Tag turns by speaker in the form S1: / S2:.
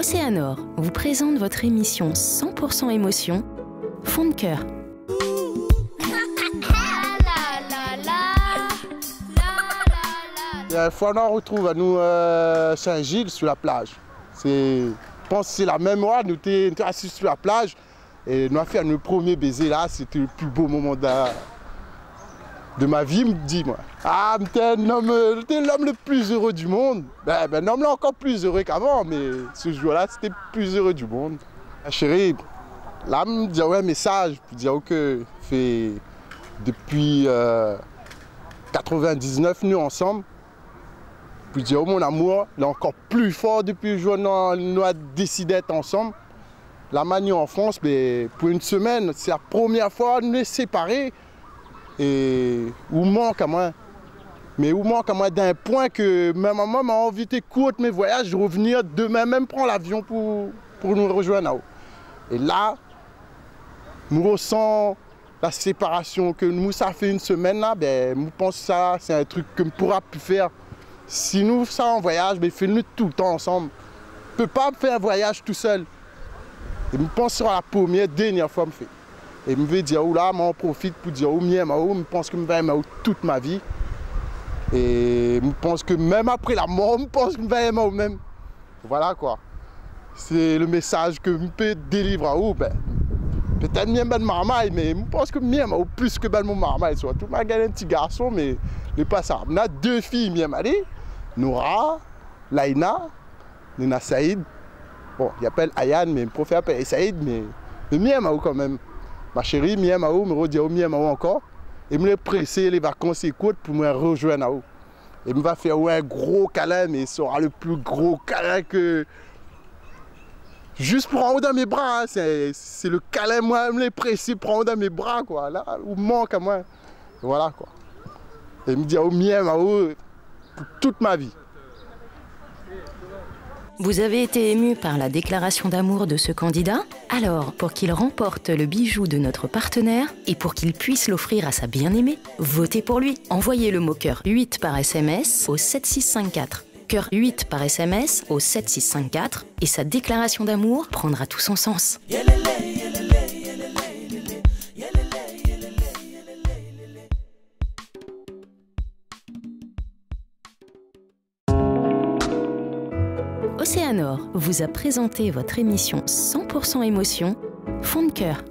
S1: Océanor vous présente votre émission 100% émotion, Fond de cœur.
S2: La fois on retrouve à nous Saint-Gilles sur la plage. Je pense que c'est la même heure, nous étions assis sur la plage et nous avons fait notre premier baiser là, c'était le plus beau moment de ma vie, me dit moi. Ah, t'es l'homme le plus heureux du monde. Ben l'homme là encore plus heureux qu'avant, mais ce jour-là, c'était le plus heureux du monde. Chérie, là, me dit un message pour dire que fait depuis 99 nous ensemble. Puis dire, oh mon amour, il est encore plus fort depuis le jour où nous avons décidé d'être ensemble. La manie en France, mais pour une semaine, c'est la première fois nous les séparer. Et où manque à moi. Mais où manque à moi d'un point que ma maman m'a invité court mes voyages, de revenir demain même prendre l'avion pour nous rejoindre là-haut. Et là, nous ressentons la séparation que nous, ça fait une semaine là, ben, je pense que ça, c'est un truc que nous ne pourra plus faire. Si nous ça en voyage, ben, faisons-le tout le temps ensemble. Je ne peux pas faire un voyage tout seul. Et je pense que ce sera la première, dernière fois que je fais. Et je vais dire, oh là, je profite pour dire, oh, je pense que je vais aimer toute ma vie. Et je pense que même après la mort, je pense que je vais aimer même. Voilà quoi. C'est le message que je peux délivrer à vous. Ben, peut-être que je vais marmaille, mais je pense que je vais plus que mon marmaille. Surtout, je vais un petit garçon, mais pas ça. On a deux filles, Nora, Laïna, Nina Saïd. Bon, il appelle Ayan, mais je préfère appeler Saïd, mais je quand même. Ma chérie, me redit encore. Et me presser les vacances écoute pour me rejoindre là-haut. Et me va faire un gros câlin, mais ce sera le plus gros câlin que. Juste pour en haut dans mes bras, hein. C'est le câlin, moi, me les presser, pour en haut dans mes bras, quoi. Là, où manque à moi. Et voilà, quoi. Et me dire au pour toute ma vie.
S1: Vous avez été ému par la déclaration d'amour de ce candidat? Alors, pour qu'il remporte le bijou de notre partenaire et pour qu'il puisse l'offrir à sa bien-aimée, votez pour lui. Envoyez le mot cœur 8 par SMS au 7654. Cœur 8 par SMS au 7654 et sa déclaration d'amour prendra tout son sens. Océanor vous a présenté votre émission 100% émotion, Fond de cœur.